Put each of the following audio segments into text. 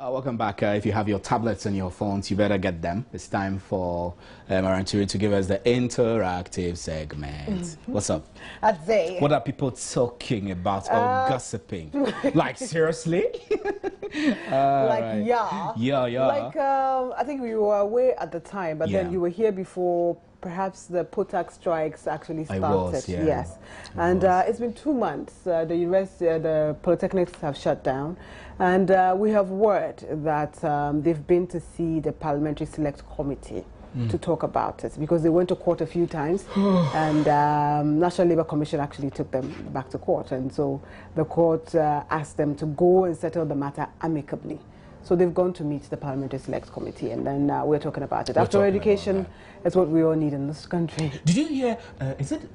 Welcome back. If you have your tablets and your phones, you better get them. It's time for Barima to give us the interactive segment. What's up? Ade. What are people talking about or gossiping? Like, seriously? Like, yeah. Yeah. Like, I think we were away at the time, but then you were here before perhaps the POTAG strikes actually started. I was, yeah. Yes. And it's been 2 months. The university, the Polytechnics have shut down. And we have word that they've been to see the Parliamentary Select Committee to talk about it, because they went to court a few times and National Labour Commission actually took them back to court. And so the court asked them to go and settle the matter amicably. So they've gone to meet the Parliamentary Select Committee, and then we're talking about it. After education, is what we all need in this country. Did you hear, is it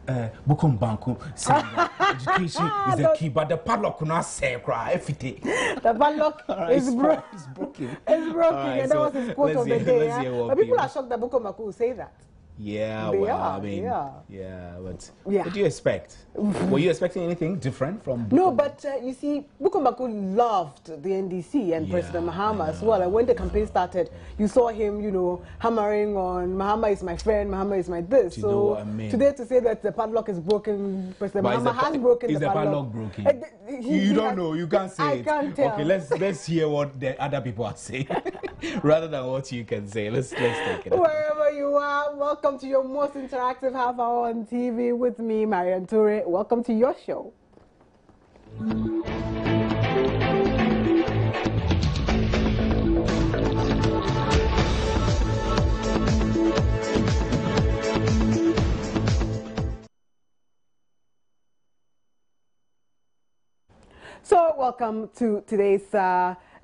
Bukum Banku saying that education is the key, but the padlock could not say, cry, everything. The padlock is broken. It's broken. It's broken, and that was his quote of the day. But people are shocked that Bukum Banku will say that. Yeah, they well, are, I mean, but what did you expect? Were you expecting anything different from Bukum? No, but you see, Bukum Banku loved the NDC and President Mahama as well. And when the campaign started, you saw him, you know, hammering on Mahama is my friend, Mahama is my this. Do you know what I mean? Today to say that the padlock is broken, President Mahama has broken the padlock. Broken? You don't know, you can't say I can't tell. Okay, let's hear what the other people are saying rather than what you can say. Let's take it. Wherever you are, welcome to your most interactive half hour on TV with me, Marian Toure. Welcome to your show. So, welcome to today's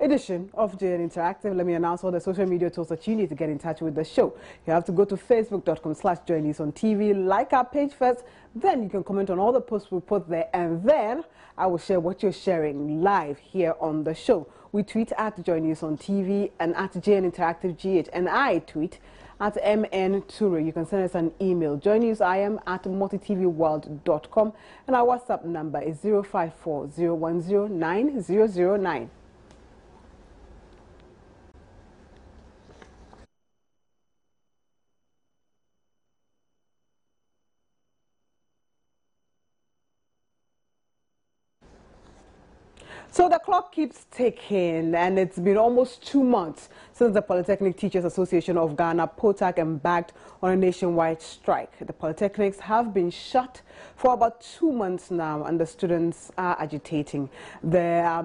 edition of JN Interactive. Let me announce all the social media tools that you need to get in touch with the show. You have to go to facebook.com/joinnews-on-TV, like our page first, then you can comment on all the posts we put there, and then I will share what you're sharing live here on the show. We tweet at Join News on TV and at JN Interactive GH, and I tweet at MN Toure. You can send us an email, joinnewsim@multitvworld.com, and our WhatsApp number is 054-010-9009. So the clock keeps ticking, and it's been almost 2 months since the Polytechnic Teachers Association of Ghana, POTAG, embarked on a nationwide strike. The Polytechnics have been shut for about 2 months now, and the students are agitating. There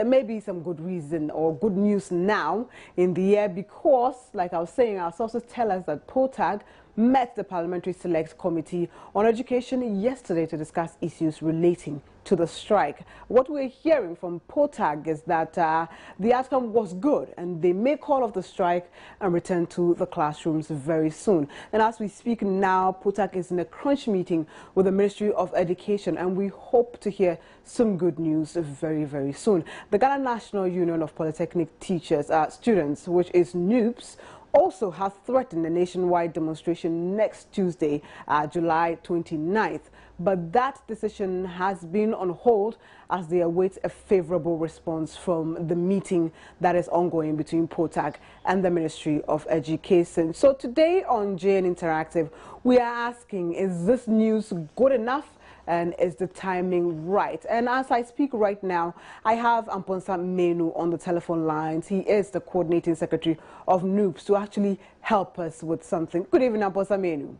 may be some good reason or good news now in the air, because, like I was saying, our sources tell us that POTAG met the Parliamentary Select Committee on Education yesterday to discuss issues relating to the strike. What we're hearing from POTAG is that the outcome was good, and they may call off the strike and return to the classrooms very soon. And as we speak now, POTAG is in a crunch meeting with the Ministry of Education, and we hope to hear some good news very, very soon. The Ghana National Union of Polytechnic Teachers, Students, which is NUPS, also has threatened a nationwide demonstration next Tuesday, July 29th. But that decision has been on hold as they await a favorable response from the meeting that is ongoing between POTAG and the Ministry of Education. So today on JN Interactive, we are asking, is this news good enough? And is the timing right? And as I speak right now, I have Amponsa Menu on the telephone lines. He is the coordinating secretary of NUPS to actually help us with something. Good evening, Amponsa Menu.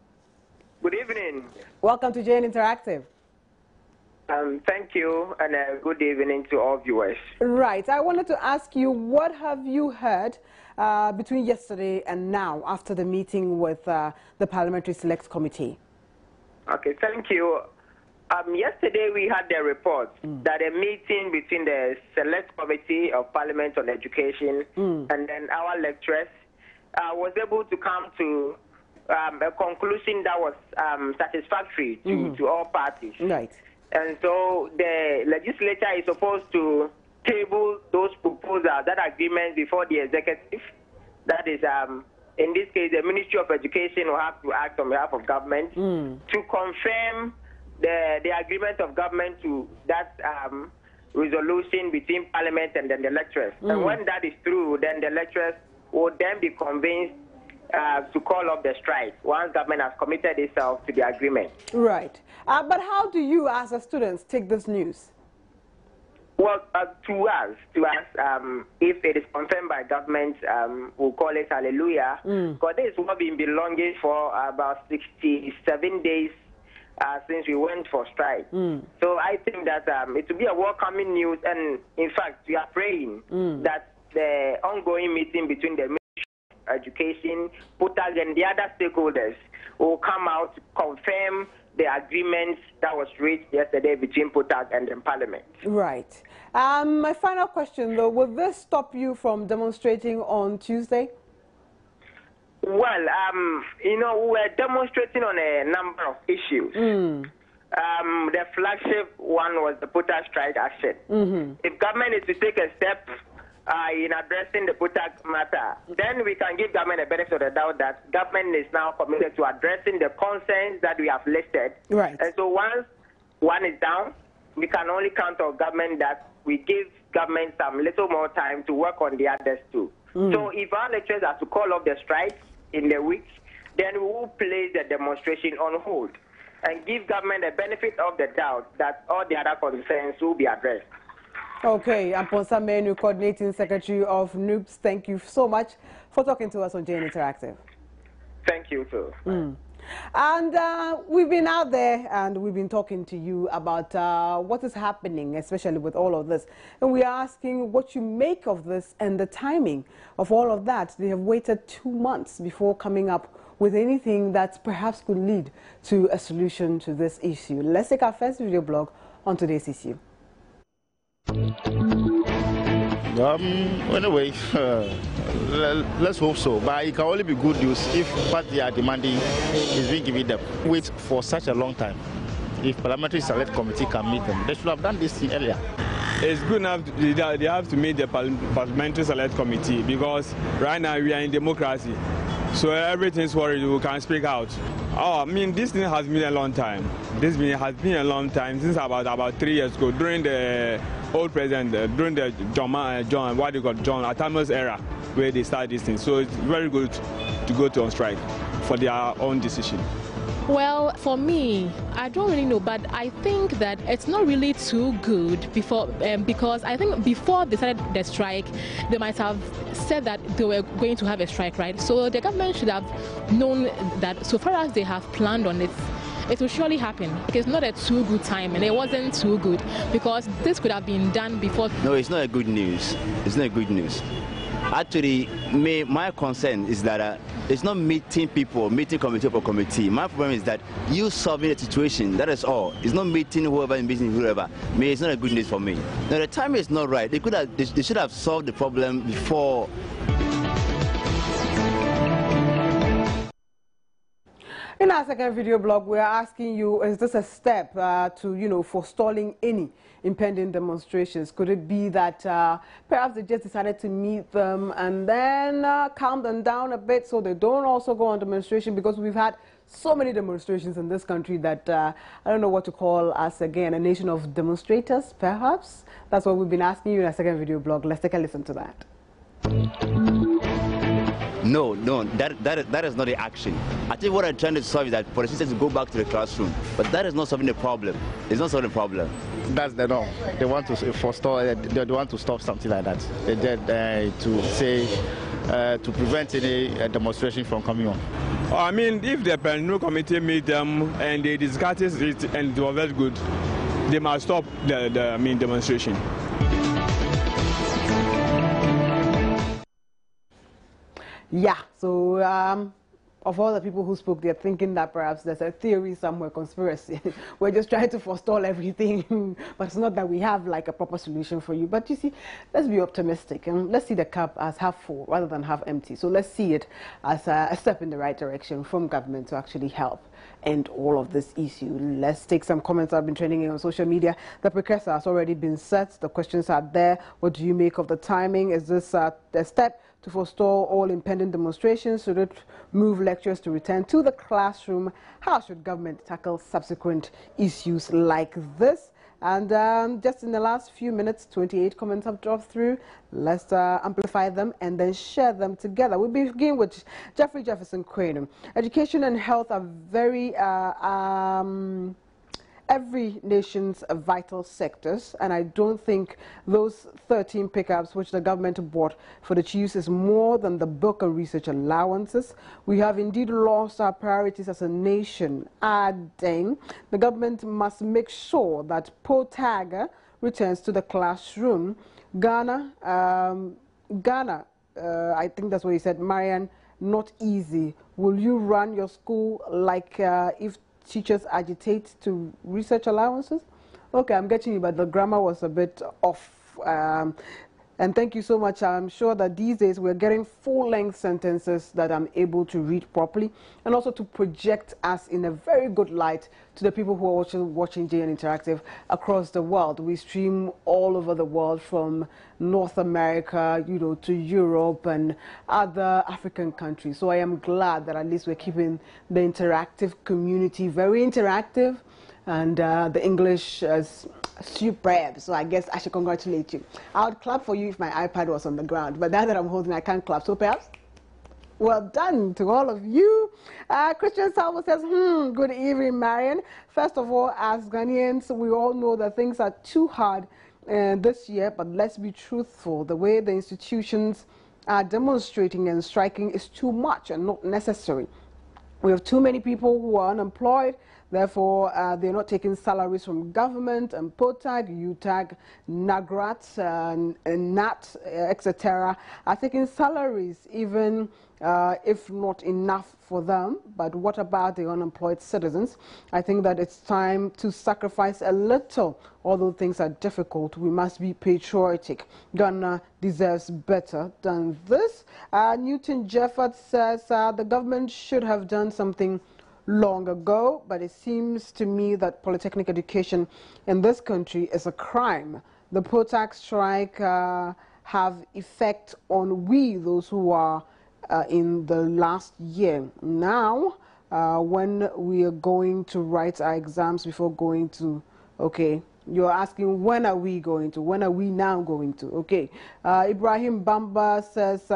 Good evening. Welcome to JN Interactive. Thank you, and good evening to all viewers. Right. I wanted to ask you, what have you heard between yesterday and now after the meeting with the Parliamentary Select Committee? Okay, thank you. Yesterday we had the report that a meeting between the Select Committee of Parliament on Education and then our lecturers was able to come to a conclusion that was satisfactory to all parties. Right. And so the legislature is supposed to table those proposals, that agreement, before the executive. That is, in this case, the Ministry of Education will have to act on behalf of government to confirm the agreement of government to that resolution between Parliament and then the lecturers. And when that is through, then the lecturers will then be convinced to call off the strike once government has committed itself to the agreement. Right. But how do you, as a student, take this news? Well, to us, if it is confirmed by government, we'll call it hallelujah, because this is what we've been longing for about 67 days since we went for strike. So I think that it will be a welcoming news, and in fact, we are praying that the ongoing meeting between the Ministry of Education, POTAG, and the other stakeholders will come out to confirm the agreement that was reached yesterday between POTAG and the Parliament. Right. My final question, though, will this stop you from demonstrating on Tuesday? Well, you know, we were demonstrating on a number of issues. The flagship one was the POTAG strike action. If government is to take a step in addressing the POTAG matter, then we can give government a benefit of the doubt that government is now committed to addressing the concerns that we have listed. Right. And so once one is down, we can only count on government that we give government some little more time to work on the others too. So if our lecturers are to call off the strike in the week, then we will place the demonstration on hold and give government the benefit of the doubt that all the other concerns will be addressed. Okay, Amponsa Menu, Coordinating Secretary of NUPS, thank you so much for talking to us on JN Interactive. Thank you, too. And we've been out there and we've been talking to you about what is happening, especially with all of this. And we are asking what you make of this and the timing of all of that. They have waited 2 months before coming up with anything that perhaps could lead to a solution to this issue. Let's take our first video blog on today's issue. Anyway, let's hope so. But it can only be good news if what they are demanding is being given them. Wait for such a long time. If Parliamentary Select Committee can meet them, they should have done this thing earlier. It's good enough they have to meet the Parliamentary Select Committee, because right now we are in democracy. So everything's worried, we can speak out. Oh, I mean, this thing has been a long time. This has been a long time, since about 3 years ago, during the old president, during the John Atamo's era, where they started this thing. So it's very good to go to on strike for their own decision. Well, for me, I don't really know, but I think that it's not really too good because I think before they started the strike, they might have said that they were going to have a strike, right? So the government should have known that so far as they have planned on it, it will surely happen. It's not a too good time, and it wasn't too good because this could have been done before. No, it's not a good news. It's not good news. Actually, my concern is that it's not meeting people, meeting committee for committee. My problem is that you solving the situation, that is all. It's not meeting whoever and meeting whoever. It's not a good news for me. Now, the time is not right. They should have solved the problem before. In our second video blog, we are asking you, is this a step to, forestalling any impending demonstrations? Could it be that perhaps they just decided to meet them and then calm them down a bit so they don't also go on demonstration? Because we've had so many demonstrations in this country that I don't know what to call us again, a nation of demonstrators, perhaps? That's what we've been asking you in our second video blog. Let's take a listen to that. No, that is not the action. I think what I'm trying to solve is that for the students to go back to the classroom, but that is not solving the problem. It's not solving the problem. That's the norm. They want to forestall. They want to stop something like that. They did to say to prevent any demonstration from coming on. I mean, if the Parliamentary Committee meet them and they discuss it and it was very good, they must stop the demonstration. Yeah, so of all the people who spoke, they're thinking that perhaps there's a theory somewhere, conspiracy. We're just trying to forestall everything, but it's not that we have like a proper solution for you. But you see, let's be optimistic and let's see the cup as half full rather than half empty. So let's see it as a step in the right direction from government to actually help end all of this issue. Let's take some comments that have been trending on social media. The precursor has already been set. The questions are there. What do you make of the timing? Is this a step to forestall all impending demonstrations? Should it move lecturers to return to the classroom? How should government tackle subsequent issues like this? And just in the last few minutes, 28 comments have dropped through. Let's amplify them and then share them together. We begin with Jeffrey Jefferson Crane. Education and health are very every nation's vital sectors, and I don't think those 13 pickups which the government bought for the chiefs is more than the book and research allowances. We have indeed lost our priorities as a nation, adding the government must make sure that POTAG returns to the classroom. Ghana, I think that's what he said, Marian, not easy. Will you run your school like if teachers agitate to research allowances? Okay, I'm getting you, but the grammar was a bit off. And thank you so much. I'm sure that these days we're getting full-length sentences that I'm able to read properly, and also to project us in a very good light to the people who are watching JN Interactive across the world. We stream all over the world, from North America, you know, to Europe and other African countries. So I am glad that at least we're keeping the interactive community very interactive, and the English is superb. So I guess I should congratulate you. I would clap for you if my iPad was on the ground, but now that I'm holding, I can't clap. So perhaps, well done to all of you. Christian Salvo says, good evening, Marian. First of all, as Ghanaians, we all know that things are too hard this year, but let's be truthful. The way the institutions are demonstrating and striking is too much and not necessary. We have too many people who are unemployed. Therefore, they're not taking salaries from government, and POTAG, UTAG, NAGRAT, and NAT, etc. are taking salaries, even if not enough for them. But what about the unemployed citizens? I think that it's time to sacrifice a little. Although things are difficult, we must be patriotic. Ghana deserves better than this. Newton Jefford says the government should have done something long ago, but it seems to me that polytechnic education in this country is a crime. The POTAG strike have effect on we, those who are in the last year. Now, when we are going to write our exams before going to, okay, you're asking when are we going to, when are we now going to, okay. Ibrahim Bamba says,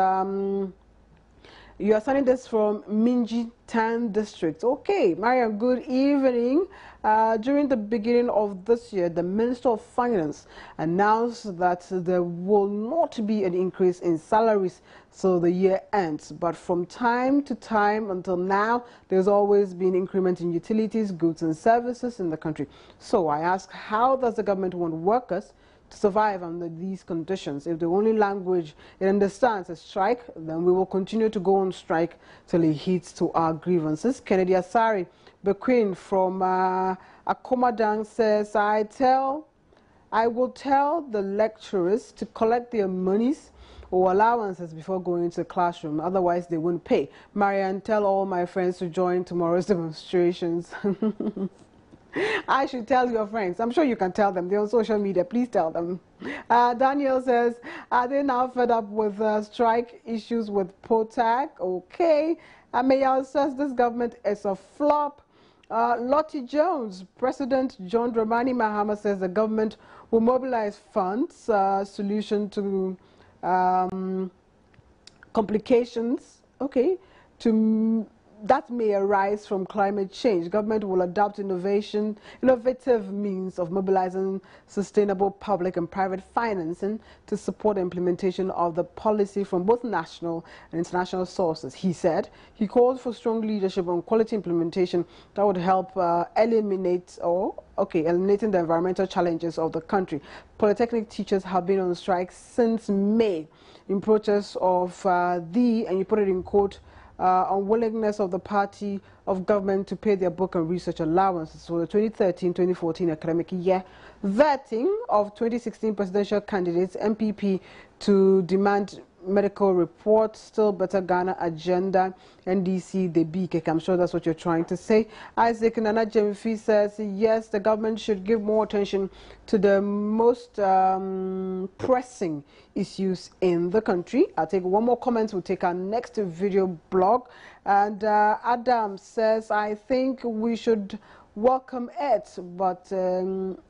you are sending this from Minji Tan District. Okay, Mariam, good evening. During the beginning of this year, the Minister of Finance announced that there will not be an increase in salaries so the year ends. But from time to time until now, there's always been increment in utilities, goods and services in the country. So I ask, how does the government want workers to survive under these conditions? If the only language it understands is strike, then we will continue to go on strike till it heeds to our grievances. Kennedy Asare, the Queen from Akomadang, says, I will tell the lecturers to collect their monies or allowances before going to the classroom, otherwise they won't pay. Marianne, tell all my friends to join tomorrow's demonstrations. I should tell your friends. I'm sure you can tell them. They're on social media. Please tell them. Daniel says, are they now fed up with strike issues with POTAG? Okay. Mayal says this government is a flop. Lottie Jones, President John Dramani Mahama says the government will mobilize funds, solution to complications, okay, that may arise from climate change. Government will adopt innovative means of mobilizing sustainable public and private financing to support the implementation of the policy from both national and international sources, he said. He called for strong leadership on quality implementation that would help eliminating the environmental challenges of the country. Polytechnic teachers have been on strike since May in protest of and you put it in quote, unwillingness of the party of government to pay their book and research allowances for the 2013-2014 academic year, vetting of 2016 presidential candidates, MPP, to demand medical reports, still better Ghana agenda, NDC, the BK. I'm sure that's what you're trying to say. Isaac Nana Jemfi says, yes, the government should give more attention to the most pressing issues in the country. I'll take one more comment. We'll take our next video blog. And Adam says, I think we should welcome it, but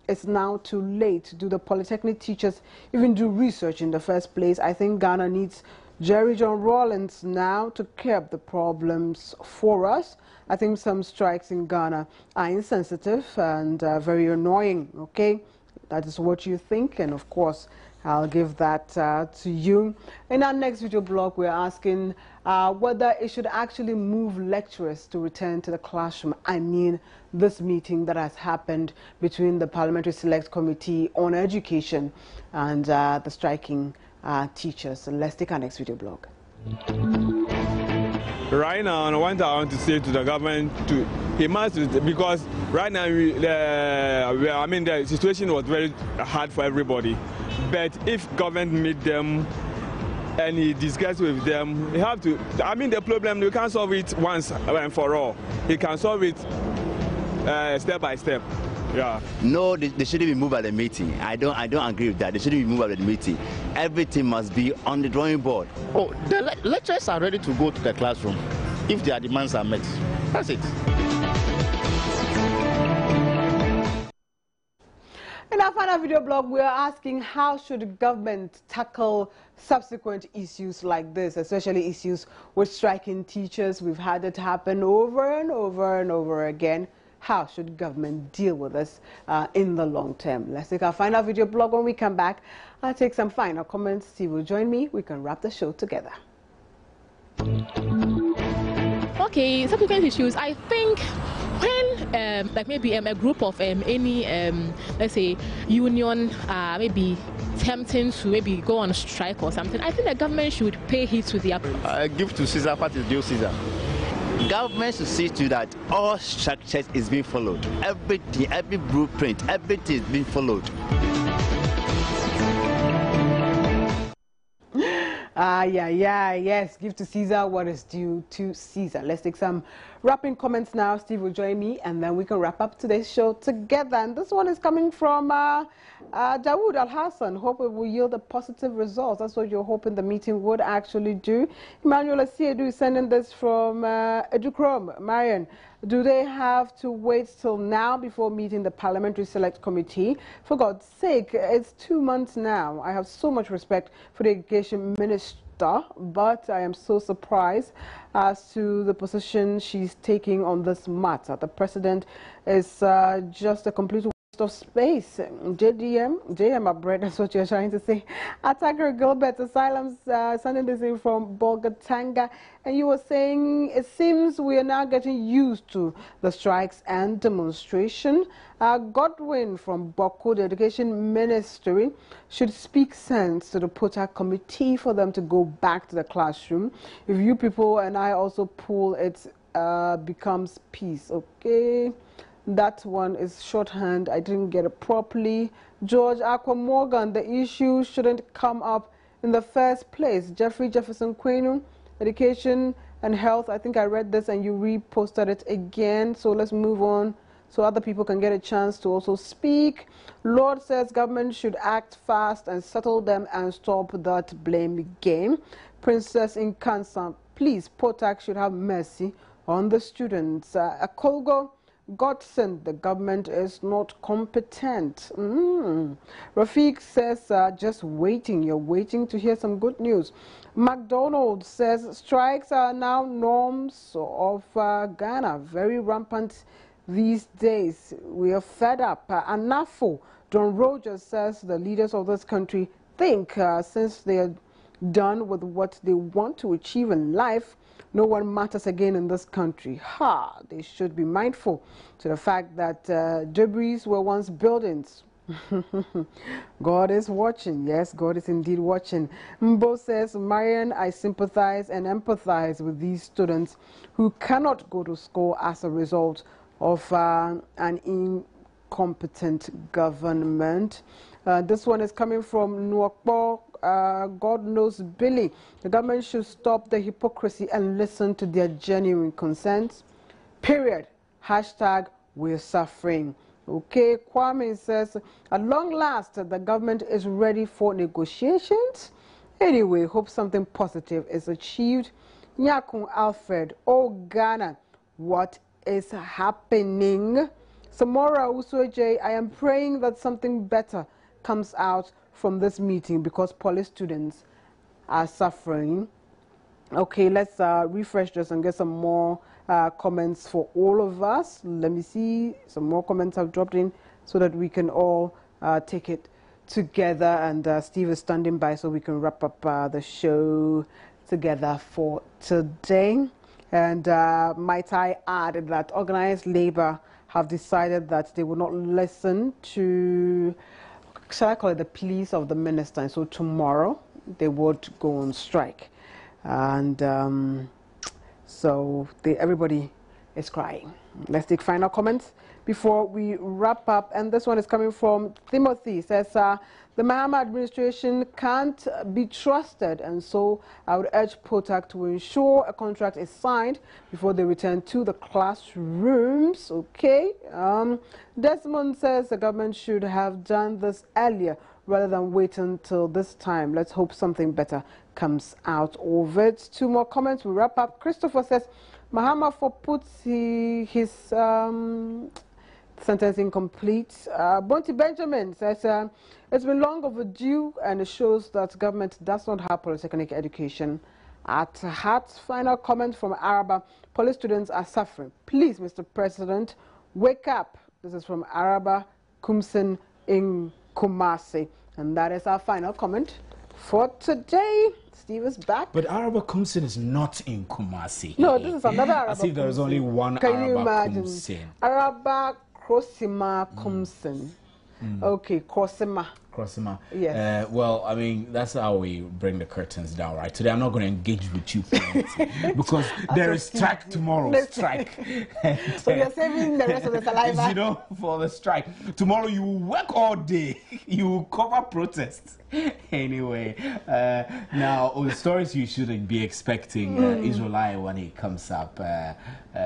it's now too late. Do the Polytechnic teachers even do research in the first place? I think Ghana needs Jerry John Rawlings now to curb the problems for us. I think some strikes in Ghana are insensitive and very annoying, okay? That is what you think, and of course, I'll give that to you. In our next video blog, we're asking whether it should actually move lecturers to return to the classroom. I mean, this meeting that has happened between the Parliamentary Select Committee on Education and the striking teachers. So let's take our next video blog. Right now, I want to say to the government, he must, because right now, I mean, the situation was very hard for everybody. But if government meet them and he discuss with them, he have to, I mean, the problem, we can't solve it once and for all. He can solve it step by step. Yeah. No, they shouldn't be moved at the meeting. I don't agree with that. They shouldn't be moved at the meeting. Everything must be on the drawing board. Oh, the lecturers are ready to go to the classroom if their demands are met. That's it. In our final video blog, we are asking how should government tackle subsequent issues like this, especially issues with striking teachers. We've had it happen over and over and over again. How should government deal with this in the long term? Let's take our final video blog. When we come back, I'll take some final comments. Steve will join me. We can wrap the show together. Okay, subsequent issues. I think when like maybe a group of any let's say union maybe tempting to maybe go on a strike or something, I think the government should pay heed to their give to Caesar what is due Caesar. Government should see to that all structures is being followed. Everything, every blueprint, everything is being followed. Yes, give to Caesar what is due to Caesar. Let's take some wrapping comments now. Steve will join me, and then we can wrap up today's show together. And this one is coming from Dawood Al-Hassan. Hope it will yield a positive result. That's what you're hoping the meeting would actually do. Emmanuel Asiedu is sending this from Edukrom. Marian, do they have to wait till now before meeting the Parliamentary Select Committee? For God's sake, it's 2 months now. I have so much respect for the Education Minister, but I am so surprised as to the position she's taking on this matter. The President is just a complete waste of space. JM Abred, that's what you're trying to say. Attacker Gilbert Asylum's sending this in from Bolgatanga, and you were saying it seems we are now getting used to the strikes and demonstration. Godwin from Boko, the Education Ministry, should speak sense to the POTAG committee for them to go back to the classroom. If you people and I also pull it, becomes peace. Okay. That one is shorthand. I didn't get it properly. George Aqua Morgan, the issue shouldn't come up in the first place. Jeffrey Jefferson Quenu, Education and Health. I think I read this and you reposted it again. So let's move on so other people can get a chance to also speak. Lord says government should act fast and settle them and stop that blame game. Princess in Cancer, please, POTAG should have mercy on the students. Akolgo Godson, the government is not competent. Rafiq says, just waiting. You're waiting to hear some good news. McDonald says, strikes are now norms of Ghana. Very rampant these days. We are fed up. Anafo, Don Rogers says, the leaders of this country think since they are done with what they want to achieve in life, no one matters again in this country. They should be mindful to the fact that debris were once buildings. God is watching. Yes, God is indeed watching. Mbo says, Marian, I sympathize and empathize with these students who cannot go to school as a result of an incompetent government. This one is coming from Nwakpo. God knows Billy. The government should stop the hypocrisy and listen to their genuine concerns. Period. Hashtag we're suffering. Okay, Kwame says, at long last, the government is ready for negotiations. Anyway, hope something positive is achieved. Nyakun Alfred, oh Ghana, what is happening? Samora Usoje, I am praying that something better comes out from this meeting because poly students are suffering. Okay, let's refresh this and get some more comments for all of us. Let me see. Some more comments have dropped in so that we can all take it together. And Steve is standing by so we can wrap up the show together for today. And might I add that organized labor have decided that they will not listen to, shall I call it, the pleas of the minister. And so tomorrow they would go on strike. And so everybody is crying. Let's take final comments before we wrap up. And this one is coming from Timothy. It says, the Mahama administration can't be trusted, and so I would urge POTAG to ensure a contract is signed before they return to the classrooms. Okay. Desmond says the government should have done this earlier rather than wait until this time. Let's hope something better comes out of it. Two more comments, we wrap up. Christopher says, Mahama puts his sentence incomplete. Bonti Benjamin says, it's been long overdue and it shows that government does not have polytechnic education at heart. Final comment from Araba, poly students are suffering. Please, Mr. President, wake up. This is from Araba Kumsin in Kumasi. And that is our final comment for today. Steve is back. But Araba Kumsin is not in Kumasi. No, this is another Araba. I think there is only one Can Araba you imagine? Kumsin. Araba Krosima Kumsin. Okay, Krosima. Crossima. Yes. Well, I mean, that's how we bring the curtains down, right? Today, I'm not going to engage with you because there is strike tomorrow. Strike. So you're saving the rest of the saliva. You know, for the strike. Tomorrow, you will work all day. You will cover protests. Anyway, now, the stories you shouldn't be expecting Israelite when it comes up.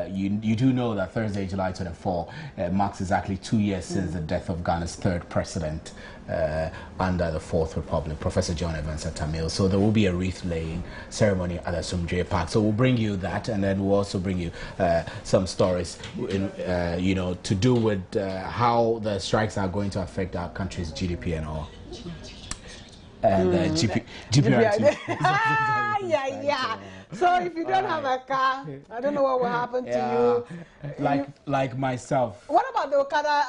You do know that Thursday, July 24, marks exactly 2 years since the death of Ghana's third president. Under the Fourth Republic, Professor John Evans Tamil. So there will be a wreath-laying ceremony at the Sumdre Park. So we'll bring you that, and then we'll also bring you some stories, you know, to do with how the strikes are going to affect our country's GDP and all. And GPR. Yeah. So if you don't have a car, I don't know what will happen to you. Like myself. What about the Okada?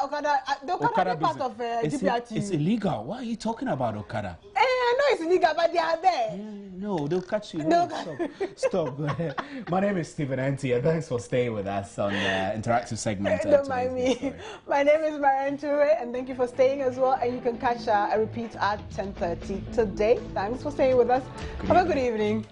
The Okada is part of GPRT. It's illegal. Why are you talking about Okada? I know it's illegal, but they are there. No, they'll catch you. No, stop. My name is Stephen Anti, and thanks for staying with us on the interactive segment. Don't mind me. My name is Marian Toure, and thank you for staying as well. And you can catch a repeat at 10:30 today. Thanks for staying with us. Have a good evening.